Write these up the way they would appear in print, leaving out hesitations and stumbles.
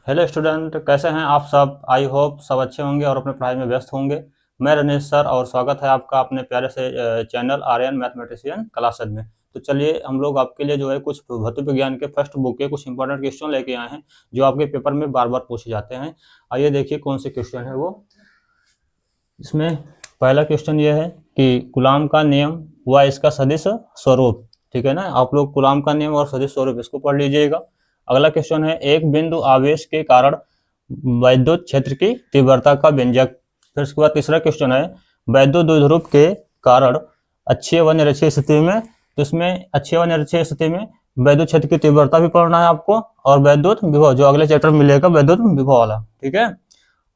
Hello student, कैसे हैं आप सब। आई होप सब अच्छे होंगे और अपने पढ़ाई में व्यस्त होंगे। मैं रनीश सर और स्वागत है आपका अपने प्यारे से चैनल आर्यन मैथमेटिशियन क्लासेज में। तो चलिए हम लोग आपके लिए जो है कुछ भौतिक विज्ञान के फर्स्ट बुक के कुछ इंपॉर्टेंट क्वेश्चन लेके आए हैं जो आपके पेपर में बार बार पूछे जाते हैं। आइए देखिए कौन से क्वेश्चन है वो। इसमें पहला क्वेश्चन ये है कि कूलॉम का नियम व इसका सदिश स्वरूप। ठीक है ना, आप लोग कूलॉम का नियम और सदिश स्वरूप इसको पढ़ लीजिएगा। अगला क्वेश्चन है एक बिंदु आवेश के कारण वैद्युत क्षेत्र की तीव्रता का व्यंजक। फिर उसके बाद तीसरा क्वेश्चन है वैद्युत द्विध्रुव के कारण अक्षीय व निरक्षीय स्थिति में। तो इसमें अक्षीय व निरक्षीय स्थिति में वैद्युत क्षेत्र की तीव्रता भी पढ़ना है आपको और वैद्युत विभव जो अगले चैप्टर में मिलेगा वैद्युत विभव वाला। ठीक है।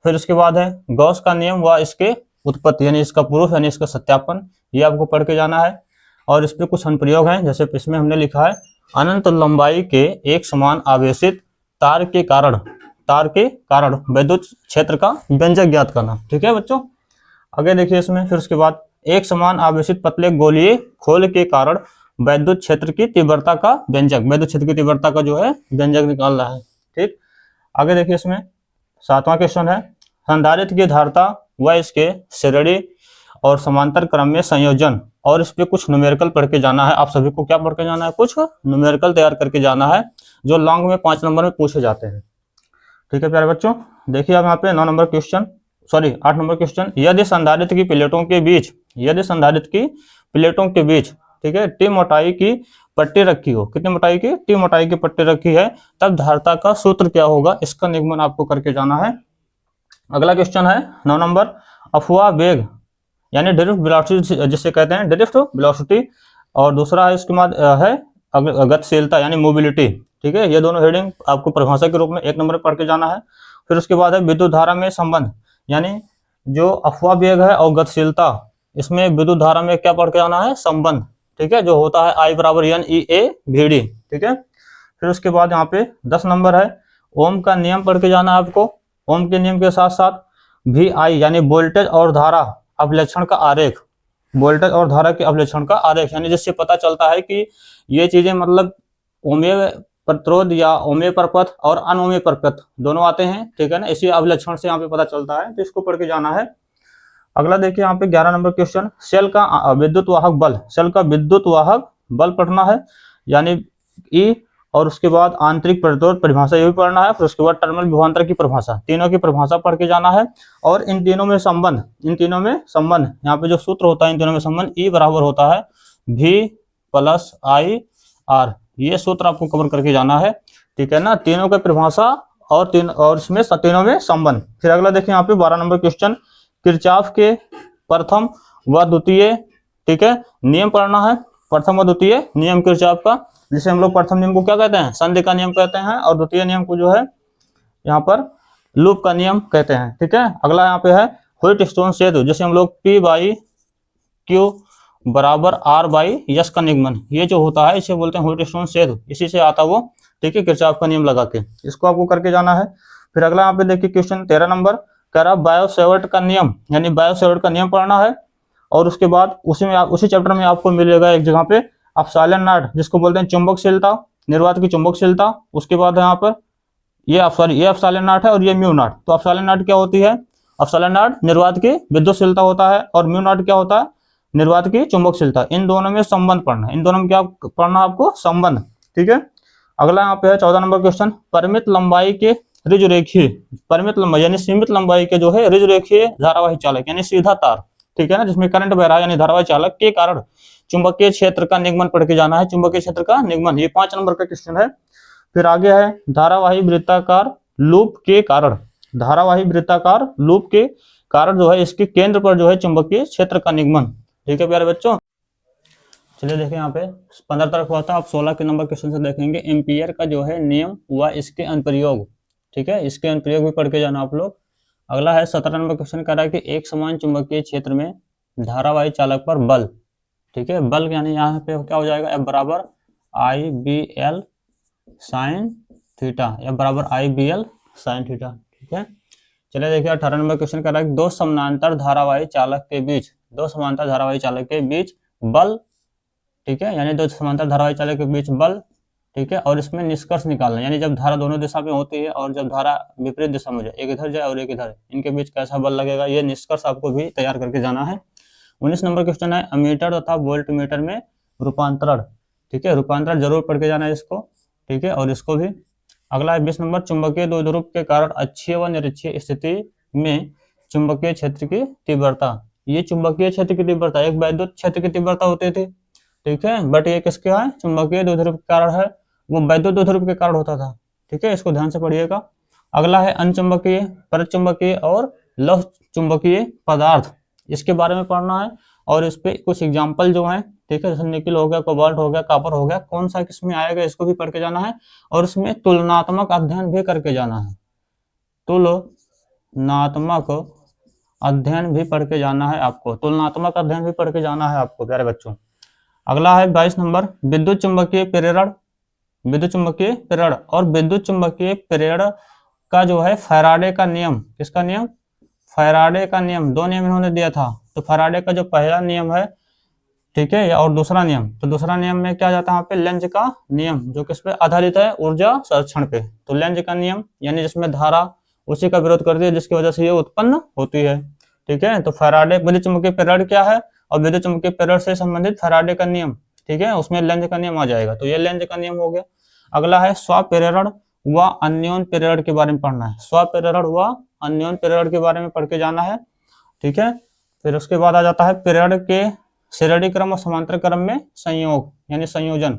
फिर उसके बाद है गॉस का नियम व इसके उत्पत्ति यानी इसका प्रूफ यानी इसका सत्यापन, ये आपको पढ़ के जाना है। और इस पर कुछ अनुप्रयोग हैं, जैसे इसमें हमने लिखा है अनंत लंबाई के एक समान आवेशित तार के कारण वैद्युत क्षेत्र का व्यंजक ज्ञात करना। ठीक है बच्चों, आगे देखिए इसमें। फिर उसके बाद एक समान आवेशित पतले गोलीय खोल के कारण वैद्युत क्षेत्र की तीव्रता का व्यंजक, वैद्युत क्षेत्र की तीव्रता का जो है व्यंजक निकालना है। ठीक, आगे देखिए इसमें सातवां क्वेश्चन है संधारित्र की धारिता व इसके श्रेणी और समांतर क्रम में संयोजन, और इस पे कुछ न्यूमेरिकल पढ़ के जाना है। आप सभी को क्या पढ़ के जाना है, कुछ न्यूमेरिकल तैयार करके जाना है जो लॉन्ग में 5 नंबर में पूछे जाते हैं। ठीक है प्यारे बच्चों, देखिए अब यहाँ पे 9 number question, sorry 8 number question. यदि संधारित्र की प्लेटों के बीच ठीक है टी मोटाई की पट्टी रखी हो, कितनी मोटाई की, टी मोटाई की पट्टी रखी है, तब धारिता का सूत्र क्या होगा, इसका निगमन आपको करके जाना है। अगला क्वेश्चन है 9 नंबर अफवाह वेग यानी ड्रिफ्ट वेलोसिटी जिसे कहते हैं ड्रिफ्ट वेलोसिटी, और दूसरा है इसके बाद है गतिशीलता यानी मोबिलिटी। ठीक है, ये दोनों हेडिंग आपको परिभाषा के रूप में 1 नंबर पढ़ के जाना है। फिर उसके बाद है विद्युत धारा में संबंध, यानी जो अफवाह वेग है और गतिशीलता, इसमें विद्युत धारा में क्या पढ़ के जाना है, संबंध। ठीक है, जो होता है I बराबर N E A V D. ठीक है, फिर उसके बाद यहाँ पे 10 नंबर है ओम का नियम पढ़ के जाना है आपको। ओम के नियम के साथ साथ वी आई यानी वोल्टेज और धारा अभिलक्षण का आरेख, वोल्टेज और धारा के अभिलक्षण का आरेख, यानी जिससे पता चलता है कि ये चीजें मतलब ओमेय प्रतिरोध या ओमेय परपथ और अनोमेय परपथ दोनों आते हैं। ठीक है ना, इसी अभिलक्षण से यहाँ पे पता चलता है, तो इसको पढ़ के जाना है। अगला देखिए यहाँ पे 11 नंबर क्वेश्चन सेल का विद्युत वाहक बल, सेल का विद्युत वाहक बल पढ़ना है, यानी ई, और उसके बाद आंतरिक प्रतिरोध परिभाषा ये भी पढ़ना है। फिर उसके बाद टर्मिनल विभवांतर की परिभाषा, तीनों की परिभाषा पढ़ के जाना है। और इन तीनों में संबंध, यहाँ पे जो सूत्र होता है इन तीनों में संबंध ई बराबर होता है V प्लस आई आर, ये सूत्र आपको कवर करके जाना है। ठीक है ना, तीनों की परिभाषा और इसमें तीनों में संबंध। फिर अगला देखिए यहाँ पे 12 नंबर क्वेश्चन किरचॉफ के प्रथम व द्वितीय, ठीक है, नियम पढ़ना है। प्रथम और द्वितीय नियम किरचॉफ का, जिसे हम लोग प्रथम नियम को क्या कहते हैं, संधि का नियम कहते हैं, और द्वितीय नियम को जो है यहाँ पर लूप का नियम कहते हैं। ठीक है, अगला यहाँ पे है व्हीटस्टोन सेतु, जिसे हम लोग P बाई क्यू बराबर R बाई यस का निगमन, ये जो होता है इसे बोलते हैं व्हीटस्टोन सेतु, इसी से आता वो। ठीक है, किरचॉफ का नियम लगा के इसको आपको करके जाना है। फिर अगला यहाँ पे देखिए क्वेश्चन 13 नंबर कह रहा बायो-सेवर्ट का नियम, यानी बायो-सेवर्ट का नियम पढ़ना है। और उसके बाद उसी चैप्टर में आपको मिलेगा एक जगह पे एप्सिलॉन नॉट, जिसको बोलते हैं चुंबकशीलता, निर्वात की चुंबकशीलता। उसके बाद यहाँ पर ये एप्सिलॉन नॉट है और ये म्यू नॉट। तो एप्सिलॉन नॉट क्या होती है, एप्सिलॉन नॉट निर्वात की विद्युतशीलता होता है, और म्यू नॉट क्या होता है, निर्वात की चुंबकशीलता। इन दोनों में संबंध पढ़ना है, इन दोनों में क्या पढ़ना है आपको, संबंध। ठीक है, अगला यहाँ पे है 14 नंबर क्वेश्चन परिमित लंबाई के ऋजु रेखीय, परिमित लंबाई यानी सीमित लंबाई के जो है ऋजु रेखीय धारावाही चालक यानी सीधा तार, ठीक है ना, जिसमें करंट बह रहा है यानी धारावाही चालक के कारण चुंबकीय क्षेत्र का निगमन पढ़ के जाना है, चुंबकीय क्षेत्र का निगमन, ये 5 नंबर का क्वेश्चन है। फिर आगे है धारावाही वृत्ताकार लूप के कारण, धारावाही वृत्ताकार लूप के कारण जो है इसके केंद्र पर जो है चुंबकीय क्षेत्र का निगमन। ठीक है प्यारे बच्चों, चलिए देखें यहाँ पे 15 तक हुआ था, आप 16 के नंबर क्वेश्चन से देखेंगे एम्पियर का जो है नियम व इसके अनुप्रयोग। ठीक है, इसके अनुप्रयोग भी पढ़ के जाना आप लोग। अगला है 17 नंबर क्वेश्चन कह रहा है कि एक समान चुंबकीय क्षेत्र में धारावाही चालक पर बल, ठीक है, बल यानी यहाँ पे क्या हो जाएगा, F बराबर I B L sine theta, F बराबर I B L sine theta. ठीक है, चलिए देखिए 18 नंबर क्वेश्चन कह रहा है कि दो समानांतर धारावाही चालक के बीच बल, ठीक है, यानी दो समांतर धारावाही चालक के बीच बल ठीक है, और इसमें निष्कर्ष निकालना, यानी जब धारा दोनों दिशा में होती है और जब धारा विपरीत दिशा में जाए, एक इधर जाए और एक इधर, इनके बीच कैसा बल लगेगा, ये निष्कर्ष आपको भी तैयार करके जाना है। 19 नंबर क्वेश्चन है अमीटर तथा वोल्ट मीटर में रूपांतरण। ठीक है, रूपांतरण जरूर पढ़ के जाना है इसको। ठीक है, और इसको भी। अगला है 20 नंबर चुंबकीय द्विध्रुव के कारण अक्षीय व निरक्षीय स्थिति में चुंबकीय क्षेत्र की तीव्रता। ये चुंबकीय क्षेत्र की तीव्रता एक वैद्युत क्षेत्र की तीव्रता होती थी, ठीक है, बट ये किसके है, चुंबकीय द्विध्रुव के कारण है, वो वैद्युत द्विध्रुव के कारण होता था। ठीक है, इसको ध्यान से पढ़िएगा। अगला है अनचुंबकीय, परचुंबकीय और लौह चुंबकीय पदार्थ, इसके बारे में पढ़ना है और इस पे कुछ एग्जाम्पल जो है, ठीक है, जैसे निकिल हो गया, कोबाल्ट हो गया, कॉपर हो गया, कौन सा किसमें आएगा इसको भी पढ़ के जाना है और इसमें तुलनात्मक अध्ययन भी करके जाना है, तुलनात्मक अध्ययन भी पढ़ के जाना है आपको, तुलनात्मक अध्ययन भी पढ़ के जाना है आपको प्यारे बच्चों। अगला है 22 नंबर विद्युत चुंबकीय प्रेरण, विद्युत चुंबकीय प्रेरण और विद्युत चुंबकीय प्रेरण का जो है फैराडे का नियम, किसका नियम, फैराडे का नियम, दो नियम इन्होंने दिया था। तो फैराडे का जो पहला नियम है, ठीक है, और दूसरा नियम, तो दूसरा नियम में क्या जाता है यहाँ पे, लेंज का नियम, जो किस पे आधारित है, ऊर्जा संरक्षण पे। तो लेंज का नियम यानी जिसमें धारा उसी का विरोध करती है जिसकी वजह से ये उत्पन्न होती है। ठीक है, तो फैराडे विद्युत चुंबकीय प्रेरण क्या है और विद्युत चुंबकीय प्रेरण से संबंधित फैराडे का नियम, ठीक है, उसमें लेंज का नियम आ जाएगा, तो ये लेंज का नियम हो गया। अगला है स्वप्रेरण व अन्योन प्रेरण के बारे में पढ़ना है, स्वप्रेरण व अन्योन प्रेरण के बारे में पढ़ के जाना है। ठीक है, फिर उसके बाद आ जाता है प्रेरण के श्रेणी क्रम और समांतर क्रम में संयोग यानी संयोजन।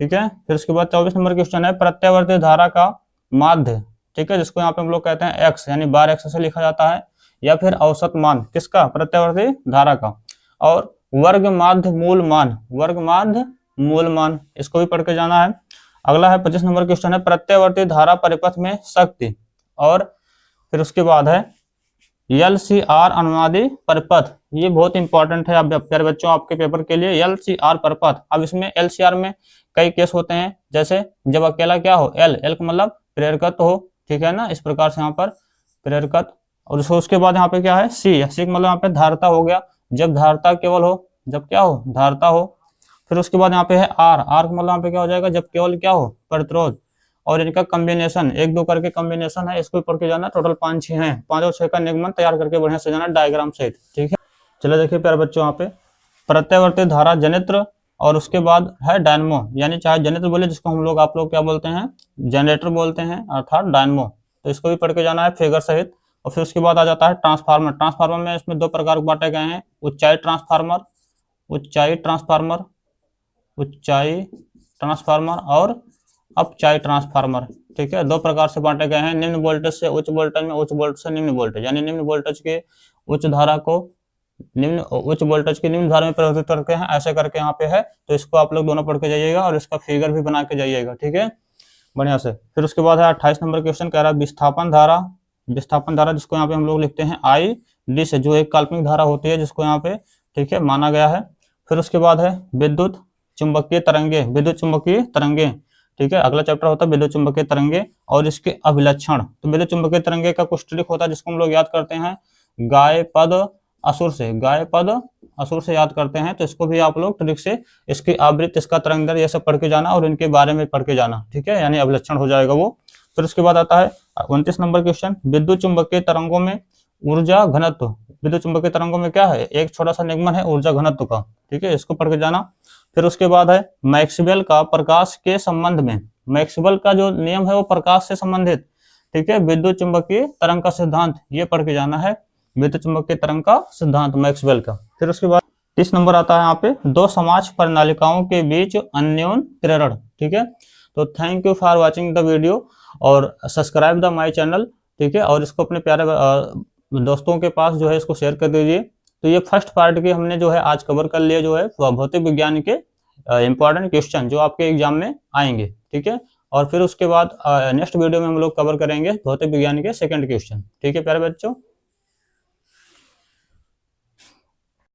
ठीक है, फिर उसके बाद 24 नंबर क्वेश्चन है प्रत्यावर्ती धारा का माध्य, ठीक है, जिसको यहाँ पे हम लोग कहते हैं एक्स यानी बार एक्स से लिखा जाता है, या फिर औसत मान किसका, प्रत्यावर्ती धारा का, और वर्ग माध्य मूल मान, वर्ग माध्य मूल मान, इसको भी पढ़ के जाना है। अगला है 25 नंबर क्वेश्चन है प्रत्यावर्ती धारा परिपथ में शक्ति, और फिर उसके बाद है LCR अनुनादी परिपथ, ये बहुत इंपॉर्टेंट है अब प्यारे बच्चों आपके पेपर के लिए, LCR परिपथ। अब इसमें LCR में कई केस होते हैं, जैसे जब अकेला क्या हो, L का मतलब प्रेरकत्व हो, ठीक है ना, इस प्रकार से यहाँ पर प्रेरकत्व, और उसके बाद यहाँ पे क्या है C का मतलब यहाँ पे धारता हो गया, जब धारता केवल हो, जब क्या हो, धारता हो। फिर उसके बाद यहाँ पे है R का मतलब यहाँ पे क्या हो जाएगा, जब केवल क्या हो, प्रतिरोध, और इनका कॉम्बिनेशन एक दो करके कॉम्बिनेशन है, इसको पढ़ के जाना, टोटल 5-6 हैं, 5 और 6 का निगमन तैयार करके बढ़िया से जाना डायग्राम सहित। ठीक है, चलो देखिए प्यारे बच्चों यहाँ पे प्रत्यावर्ती धारा जनित्र, और उसके बाद है डायनमो, यानी चाहे जनित्र बोले जिसको हम लोग आप लोग क्या बोलते हैं, जनरेटर बोलते हैं, अर्थात डायनमो, तो इसको भी पढ़ के जाना है फिगर सहित। और फिर उसके बाद आ जाता है ट्रांसफार्मर, ट्रांसफार्मर में इसमें दो प्रकार बांटे गए हैं, ऊंचाई ट्रांसफार्मर, ऊंचाई ट्रांसफार्मर, ऊंचाई ट्रांसफार्मर और अपचाई ट्रांसफार्मर। ठीक है, दो प्रकार से बांटे गए हैं, निम्न वोल्टेज से उच्च वोल्टेज में, उच्च वोल्टेज से निम्न वोल्टेज, यानी निम्न वोल्टेज के उच्च धारा को उच्च वोल्टेज की निम्न धारा में परिवर्तित करते हैं, ऐसे करके यहाँ पे है, तो इसको आप लोग दोनों पढ़ के जाइएगा और इसका फिगर भी बना के जाइएगा। ठीक है, बढ़िया से। फिर उसके बाद है 28 नंबर क्वेश्चन, कह रहा है विस्थापन धारा, विस्थापन धारा जिसको यहाँ पे हम लोग लिखते हैं ID से, जो एक काल्पनिक धारा होती है जिसको यहाँ पे, ठीक है, माना गया है। फिर उसके बाद है विद्युत चुंबकीय तरंगे, विद्युत चुंबकीय तरंगे, ठीक है, अगला चैप्टर होता है विद्युत चुंबकीय तरंगे और इसके अभिलक्षण। तो विद्युत चुंबकीय तरंगे का कुछ ट्रिक होता है जिसको हम लोग याद करते हैं गाय पद असुर से, गाय पद असुर से याद करते हैं, तो इसको भी आप लोग ट्रिक से इसकी आवृत्ति, इसका तरंग दर, ये सब पढ़ के जाना और इनके बारे में पढ़ के जाना। ठीक है, यानी अभिलक्षण हो जाएगा वो। फिर उसके बाद आता है 29 नंबर क्वेश्चन विद्युत चुंबकीय तरंगों में ऊर्जा घनत्व, विद्युत चुंबकीय तरंगों में क्या है, एक छोटा सा निगमन है ऊर्जा घनत्व का। ठीक है, इसको पढ़ के जाना। फिर उसके बाद है मैक्सवेल का प्रकाश के संबंध में, मैक्सवेल का जो नियम है वो प्रकाश से संबंधित, ठीक है, विद्युत चुंबकीय तरंग का सिद्धांत, ये पढ़ के जाना है, विद्युत चुंबकीय तरंग का सिद्धांत मैक्सवेल का। फिर उसके बाद 30 नंबर आता है यहाँ पे दो समाज प्रणालिकाओं के बीच अन्योन प्रेरण। ठीक है, तो thank you for watching the video और सब्सक्राइब द माय चैनल। ठीक है, और इसको अपने प्यारे दोस्तों के पास जो है इसको शेयर कर दीजिए। तो ये फर्स्ट पार्ट की हमने जो है आज कवर कर लिया, जो है भौतिक विज्ञान के इंपॉर्टेंट क्वेश्चन जो आपके एग्जाम में आएंगे। ठीक है, और फिर उसके बाद नेक्स्ट वीडियो में हम लोग कवर करेंगे भौतिक विज्ञान के सेकंड क्वेश्चन। ठीक है प्यारे बच्चों।